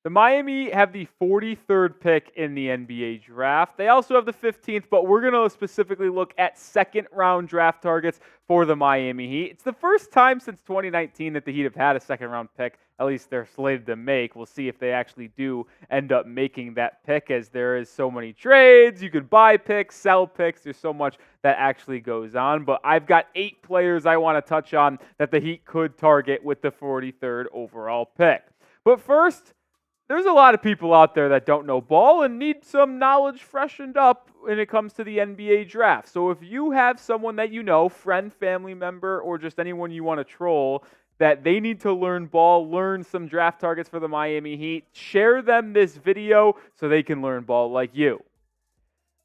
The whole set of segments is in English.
The Miami Heat have the 43rd pick in the NBA draft. They also have the 15th, but we're going to specifically look at second-round draft targets for the Miami Heat. It's the first time since 2019 that the Heat have had a second-round pick. At least they're slated to make. We'll see if they actually do end up making that pick, as there is so many trades. You could buy picks, sell picks. There's so much that actually goes on. But I've got 8 players I want to touch on that the Heat could target with the 43rd overall pick. But first, there's a lot of people out there that don't know ball and need some knowledge freshened up when it comes to the NBA draft. So if you have someone that you know, friend, family member, or just anyone you want to troll, that they need to learn ball, learn some draft targets for the Miami Heat, share them this video so they can learn ball like you.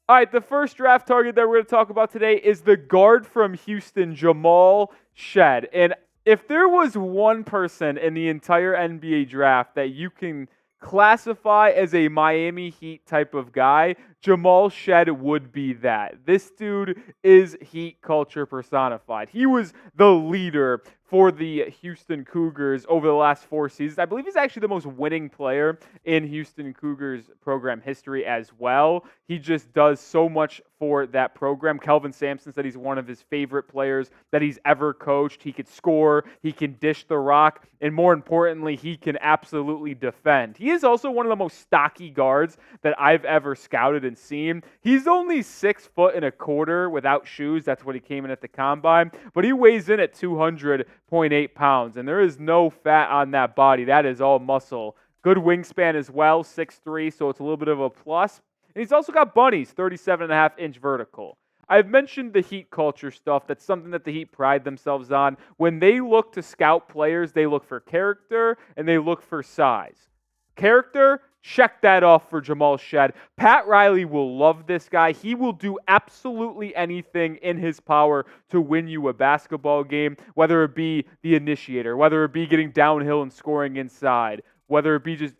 All right, the first draft target that we're going to talk about today is the guard from Houston, Jamal Shead. And if there was one person in the entire NBA draft that you can classify as a Miami Heat type of guy, Jamal Shead would be that. This dude is Heat culture personified. He was the leader for the Houston Cougars over the last 4 seasons. I believe he's actually the most winning player in Houston Cougars program history as well. He just does so much for that program. Kelvin Sampson said he's one of his favorite players that he's ever coached. He could score, he can dish the rock, and more importantly, he can absolutely defend. He is also one of the most stocky guards that I've ever scouted and seen. He's only 6 foot and a quarter without shoes. That's what he came in at the combine, but he weighs in at 200.8 pounds, and there is no fat on that body. That is all muscle. Good wingspan as well, 6'3", so it's a little bit of a plus. And he's also got bunnies, 37.5-inch vertical. I've mentioned the Heat culture stuff. That's something that the Heat pride themselves on. When they look to scout players, they look for character and they look for size. Character, check that off for Jamal Shead. Pat Riley will love this guy. He will do absolutely anything in his power to win you a basketball game, whether it be the initiator, whether it be getting downhill and scoring inside, whether it be just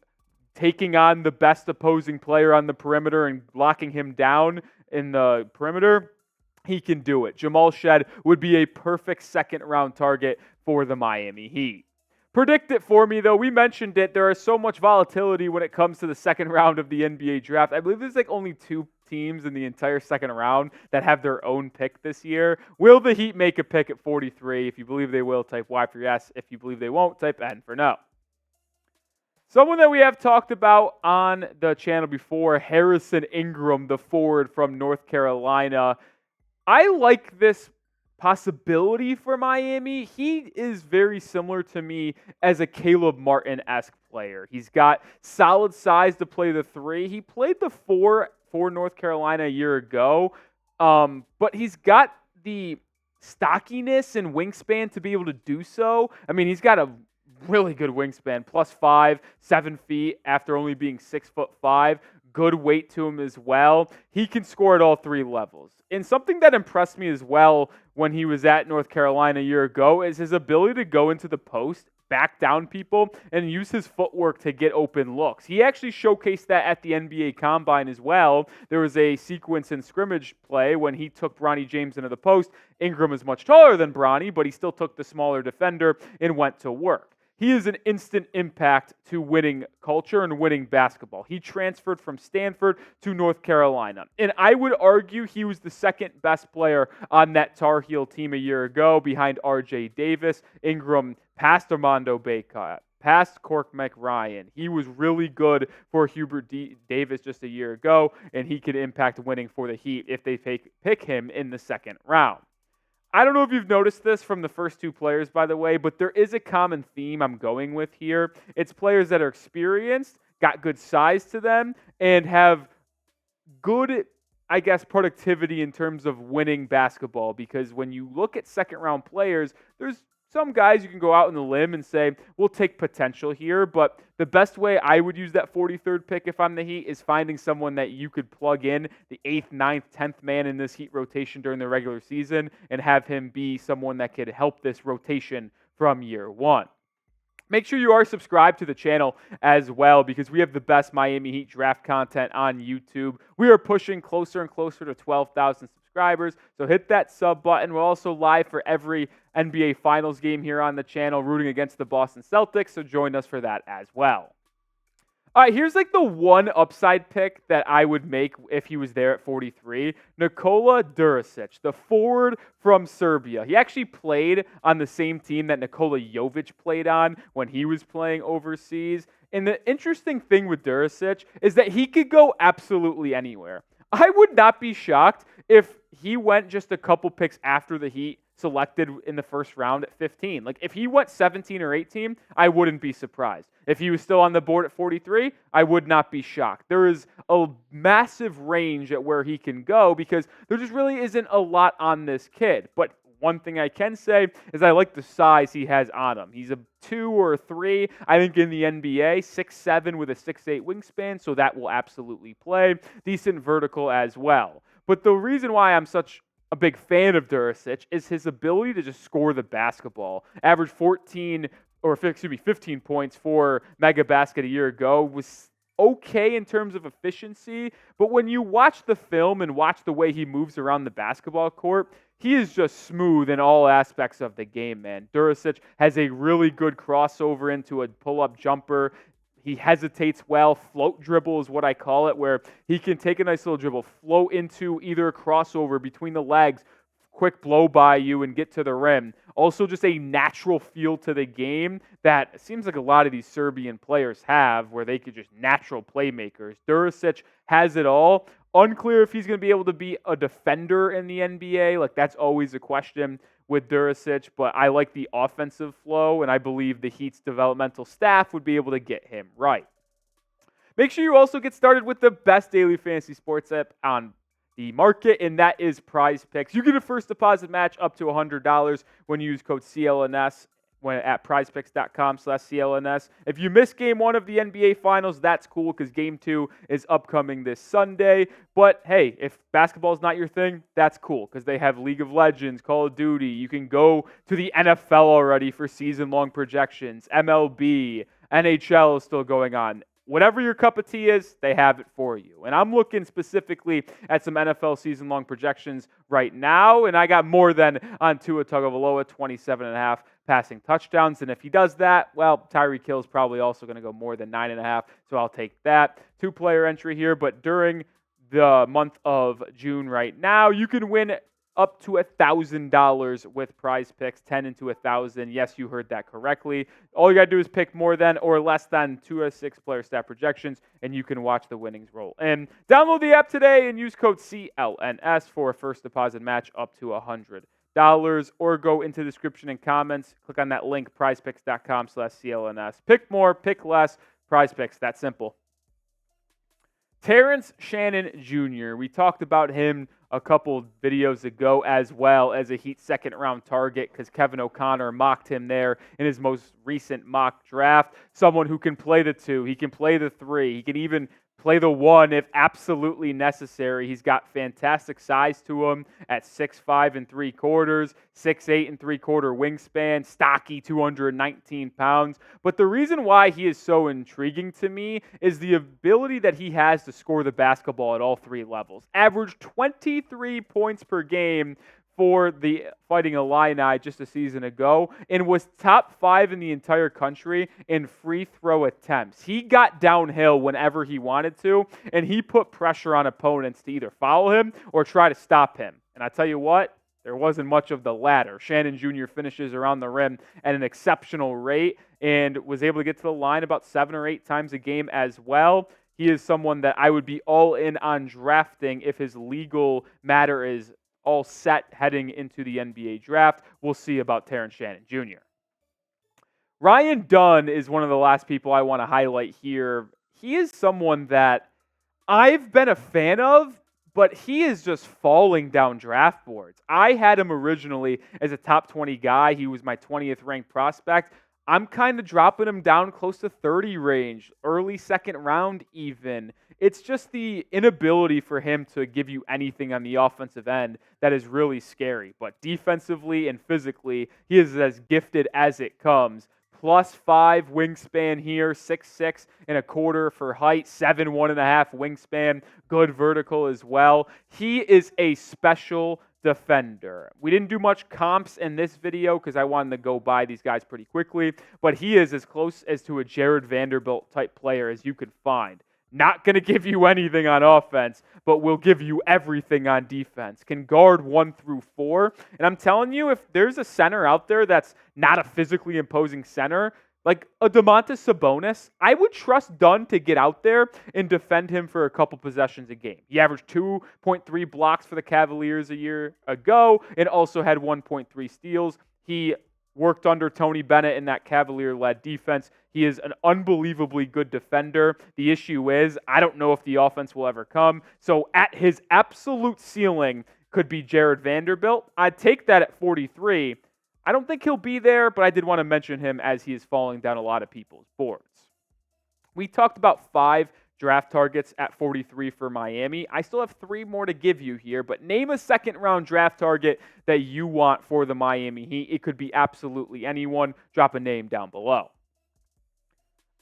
taking on the best opposing player on the perimeter and locking him down in the perimeter. He can do it. Jamal Shead would be a perfect second-round target for the Miami Heat. Predict it for me, though. We mentioned it. There is so much volatility when it comes to the second round of the NBA draft. I believe there's only 2 teams in the entire second round that have their own pick this year. Will the Heat make a pick at 43? If you believe they will, type Y for yes. If you believe they won't, type N for no. Someone that we have talked about on the channel before, Harrison Ingram, the forward from North Carolina. I like this possibility for Miami. He is very similar to me as a Caleb Martin-esque player. He's got solid size to play the 3. He played the 4 for North Carolina a year ago, but he's got the stockiness and wingspan to be able to do so. I mean, he's got a really good wingspan, +5, 7 feet after only being 6'5". Good weight to him as well. He can score at all 3 levels. And something that impressed me as well when he was at North Carolina a year ago is his ability to go into the post, back down people, and use his footwork to get open looks. He actually showcased that at the NBA Combine as well. There was a sequence in scrimmage play when he took Bronny James into the post. Ingram is much taller than Bronny, but he still took the smaller defender and went to work. He is an instant impact to winning culture and winning basketball. He transferred from Stanford to North Carolina. And I would argue he was the second best player on that Tar Heel team a year ago behind R.J. Davis. Ingram passed Armando Bacot, past Cork McRyan. He was really good for Hubert Davis just a year ago, and he could impact winning for the Heat if they pick him in the second round. I don't know if you've noticed this from the first 2 players, by the way, but there is a common theme I'm going with here. It's players that are experienced, got good size to them, and have good, I guess, productivity in terms of winning basketball. Because when you look at second-round players, there's some guys you can go out on the limb and say, we'll take potential here, but the best way I would use that 43rd pick if I'm the Heat is finding someone that you could plug in, the 8th, 9th, 10th man in this Heat rotation during the regular season, and have him be someone that could help this rotation from year 1. Make sure you are subscribed to the channel as well, because we have the best Miami Heat draft content on YouTube. We are pushing closer and closer to 12,000 subscribers. subscribers. So hit that sub button. We're also live for every NBA Finals game here on the channel, rooting against the Boston Celtics. So join us for that as well. All right, here's like the one upside pick that I would make if he was there at 43. Nikola Djurisic, the forward from Serbia. He actually played on the same team that Nikola Jovic played on when he was playing overseas. And the interesting thing with Djurisic is that he could go absolutely anywhere. I would not be shocked if he went just a couple picks after the Heat selected in the first round at 15. Like if he went 17 or 18, I wouldn't be surprised. If he was still on the board at 43, I would not be shocked. There is a massive range at where he can go because there just really isn't a lot on this kid. But one thing I can say is I like the size he has on him. He's a 2 or 3, I think, in the NBA, 6'7" with a 6'8" wingspan, so that will absolutely play. Decent vertical as well. But the reason why I'm such a big fan of Djurisic is his ability to just score the basketball. Average 15 points for Mega Basket a year ago, was okay in terms of efficiency, but when you watch the film and watch the way he moves around the basketball court, he is just smooth in all aspects of the game, man. Djurisic has a really good crossover into a pull-up jumper. He hesitates well. Float dribble is what I call it, where he can take a nice little dribble, float into either a crossover between the legs, quick blow by you and get to the rim. Also just a natural feel to the game that seems like a lot of these Serbian players have, where they could just natural playmakers. Djurisic has it all. Unclear if he's going to be able to be a defender in the NBA. Like, that's always a question with Djurisic, but I like the offensive flow, and I believe the Heat's developmental staff would be able to get him right. Make sure you also get started with the best daily fantasy sports app on the market, and that is Prize Picks. You get a first deposit match up to $100 when you use code CLNS at prizepicks.com/CLNS. If you miss game 1 of the NBA Finals, that's cool because game 2 is upcoming this Sunday. But hey, if basketball is not your thing, that's cool because they have League of Legends, Call of Duty. You can go to the NFL already for season-long projections. MLB, NHL is still going on. Whatever your cup of tea is, they have it for you. And I'm looking specifically at some NFL season-long projections right now, and I got more than on Tua Tagovailoa, 27.5 passing touchdowns. And if he does that, well, Tyreek Hill is probably also going to go more than 9.5, so I'll take that. 2-player entry here, but during the month of June right now, you can win up to $1,000 with Prize Picks, 10 into 1,000. Yes, you heard that correctly. All you got to do is pick more than or less than 2 out of 6 player stat projections, and you can watch the winnings roll. And download the app today and use code CLNS for a first deposit match up to $100. Or go into the description and comments. Click on that link, prizepicks.com/CLNS. Pick more, pick less. Prize Picks, that simple. Terrence Shannon Jr., we talked about him a couple videos ago as well as a Heat second-round target because Kevin O'Connor mocked him there in his most recent mock draft. Someone who can play the 2, he can play the 3, he can even play the 1 if absolutely necessary. He's got fantastic size to him at 6'5" 3/4, 6'8" 3/4 wingspan, stocky, 219 pounds. But the reason why he is so intriguing to me is the ability that he has to score the basketball at all 3 levels. Averaged 23 points per game for the Fighting Illini just a season ago and was top 5 in the entire country in free throw attempts. He got downhill whenever he wanted to, and he put pressure on opponents to either foul him or try to stop him. And I tell you what, there wasn't much of the latter. Shannon Jr. finishes around the rim at an exceptional rate and was able to get to the line about 7 or 8 times a game as well. He is someone that I would be all in on drafting if his legal matter is all set heading into the NBA draft. We'll see about Terrence Shannon Jr. Ryan Dunn is one of the last people I want to highlight here. He is someone that I've been a fan of, but he is just falling down draft boards. I had him originally as a top 20 guy. He was my 20th ranked prospect. I'm kind of dropping him down close to 30 range, early second round even. It's just the inability for him to give you anything on the offensive end that is really scary. But defensively and physically, he is as gifted as it comes. +5 wingspan here, 6'6" and a quarter for height, 7'1.5" wingspan, good vertical as well. He is a special defender. We didn't do much comps in this video because I wanted to go by these guys pretty quickly, but he is as close as to a Jared Vanderbilt type player as you could find. Not going to give you anything on offense, but will give you everything on defense. Can guard 1 through 4. And I'm telling you, if there's a center out there that's not a physically imposing center, like a Domantas Sabonis, I would trust Dunn to get out there and defend him for a couple possessions a game. He averaged 2.3 blocks for the Cavaliers a year ago and also had 1.3 steals. He worked under Tony Bennett in that Cavalier-led defense. He is an unbelievably good defender. The issue is, I don't know if the offense will ever come. So at his absolute ceiling could be Jared Vanderbilt. I'd take that at 43. I don't think he'll be there, but I did want to mention him as he is falling down a lot of people's boards. We talked about 5 draft targets at 43 for Miami. I still have 3 more to give you here, but name a second-round draft target that you want for the Miami Heat. It could be absolutely anyone. Drop a name down below.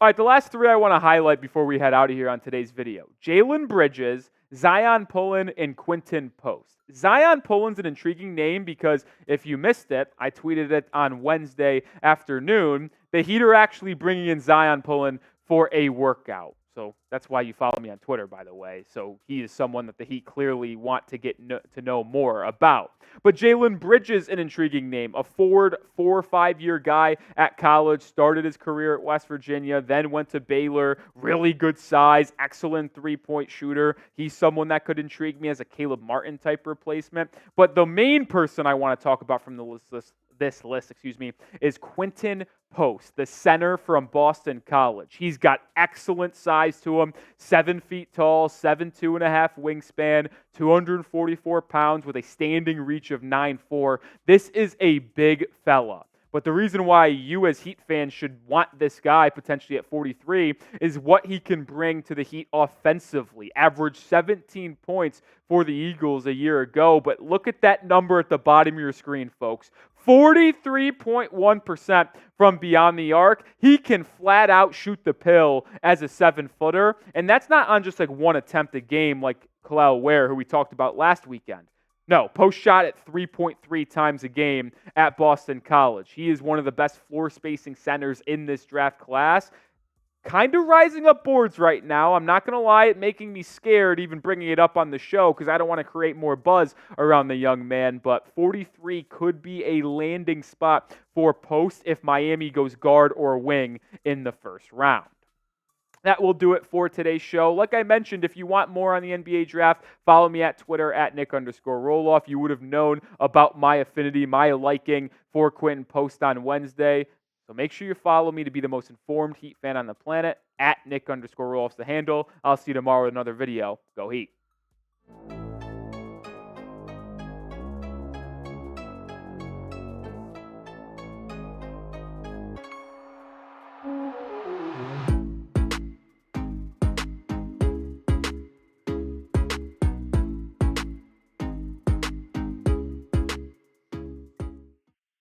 All right, the last 3 I want to highlight before we head out of here on today's video. Jalen Bridges, Zion Pullen, and Quinton Post. Zion Pullen's an intriguing name because if you missed it, I tweeted it on Wednesday afternoon. The Heat are actually bringing in Zion Pullen for a workout. So that's why you follow me on Twitter, by the way. So he is someone that the Heat clearly want to get to know more about. But Jalen Bridges, an intriguing name, a forward 4 or 5 year guy at college, started his career at West Virginia, then went to Baylor, really good size, excellent 3-point shooter. He's someone that could intrigue me as a Caleb Martin type replacement. But the main person I want to talk about from this list, is Quinton Post, the center from Boston College. He's got excellent size to him, 7 feet tall, 7'2.5" wingspan, 244 pounds with a standing reach of 9'4". This is a big fella. But the reason why you as Heat fans should want this guy potentially at 43 is what he can bring to the Heat offensively. Averaged 17 points for the Eagles a year ago, but look at that number at the bottom of your screen, folks. 43.1% from beyond the arc. He can flat out shoot the pill as a 7-footer, and that's not on just like one attempt a game like Khalil Ware, who we talked about last weekend. No, Post shot at 3.3 times a game at Boston College. He is one of the best floor spacing centers in this draft class. Kind of rising up boards right now. I'm not going to lie, it's making me scared even bringing it up on the show because I don't want to create more buzz around the young man. But 43 could be a landing spot for Post if Miami goes guard or wing in the first round. That will do it for today's show. Like I mentioned, if you want more on the NBA draft, follow me at Twitter at Nic_Rohloff. You would have known about my affinity, my liking for Quinton Post on Wednesday. So make sure you follow me to be the most informed Heat fan on the planet. At Nic_Rohloff's the handle. I'll see you tomorrow with another video. Go Heat.